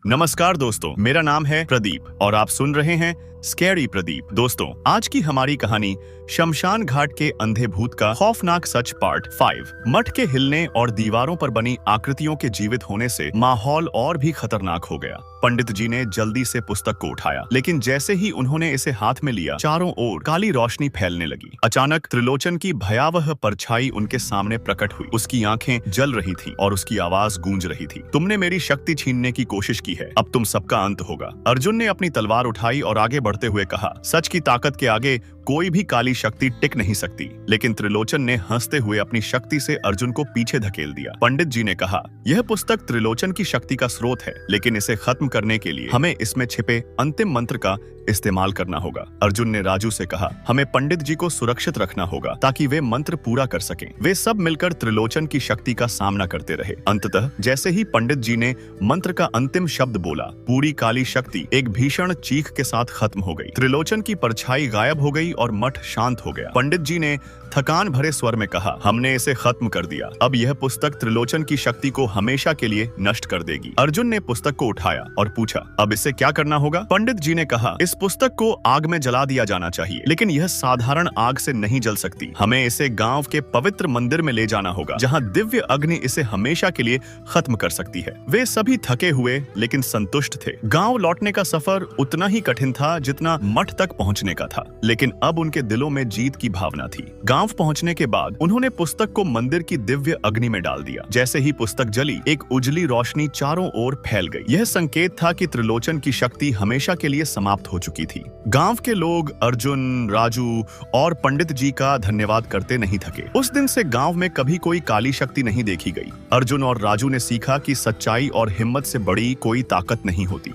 नमस्कार दोस्तों, मेरा नाम है प्रदीप और आप सुन रहे हैं स्कैरी प्रदीप। दोस्तों, आज की हमारी कहानी शमशान घाट के अंधे भूत का खौफनाक सच पार्ट 5। मठ के हिलने और दीवारों पर बनी आकृतियों के जीवित होने से माहौल और भी खतरनाक हो गया। पंडित जी ने जल्दी से पुस्तक को उठाया, लेकिन जैसे ही उन्होंने इसे हाथ में लिया, चारों ओर काली रोशनी फैलने लगी। अचानक त्रिलोचन की भयावह परछाई उनके सामने प्रकट हुई। उसकी आंखें जल रही थीं और उसकी आवाज गूंज रही थी। तुमने मेरी शक्ति छीनने की कोशिश की है, अब तुम सबका अंत होगा। अर्जुन ने अपनी तलवार उठाई और आगे बढ़ते हुए कहा, सच की ताकत के आगे कोई भी काली शक्ति टिक नहीं सकती। लेकिन त्रिलोचन ने हंसते हुए अपनी शक्ति से अर्जुन को पीछे धकेल दिया। पंडित जी ने कहा, यह पुस्तक त्रिलोचन की शक्ति का स्रोत है, लेकिन इसे खत्म करने के लिए हमें इसमें छिपे अंतिम मंत्र का इस्तेमाल करना होगा। अर्जुन ने राजू से कहा, हमें पंडित जी को सुरक्षित रखना होगा ताकि वे मंत्र पूरा कर सकें। वे सब मिलकर त्रिलोचन की शक्ति का सामना करते रहे। अंततः जैसे ही पंडित जी ने मंत्र का अंतिम शब्द बोला, पूरी काली शक्ति एक भीषण चीख के साथ खत्म हो गई। त्रिलोचन की परछाई गायब हो गई और मठ शांत हो गया। पंडित जी ने थकान भरे स्वर में कहा, हमने इसे खत्म कर दिया। अब यह पुस्तक त्रिलोचन की शक्ति को हमेशा के लिए नष्ट कर देगी। अर्जुन ने पुस्तक को उठाया और पूछा, अब इसे क्या करना होगा? पंडित जी ने कहा, इस पुस्तक को आग में जला दिया जाना चाहिए, लेकिन यह साधारण आग से नहीं जल सकती। हमें इसे गांव के पवित्र मंदिर में ले जाना होगा, जहां दिव्य अग्नि इसे हमेशा के लिए खत्म कर सकती है। वे सभी थके हुए लेकिन संतुष्ट थे। गांव लौटने का सफर उतना ही कठिन था जितना मठ तक पहुंचने का था, लेकिन अब उनके दिलों में जीत की भावना थी। गांव पहुंचने के बाद उन्होंने पुस्तक को मंदिर की दिव्य अग्नि में डाल दिया। जैसे ही पुस्तक जली, एक उजली रोशनी चारों ओर फैल गई। यह संकेत था कि त्रिलोचन की शक्ति हमेशा के लिए समाप्त हो चुकी थी। गांव के लोग अर्जुन, राजू और पंडित जी का धन्यवाद करते नहीं थके। उस दिन से गांव में कभी कोई काली शक्ति नहीं देखी गई। अर्जुन और राजू ने सीखा कि सच्चाई और हिम्मत से बड़ी कोई ताकत नहीं होती।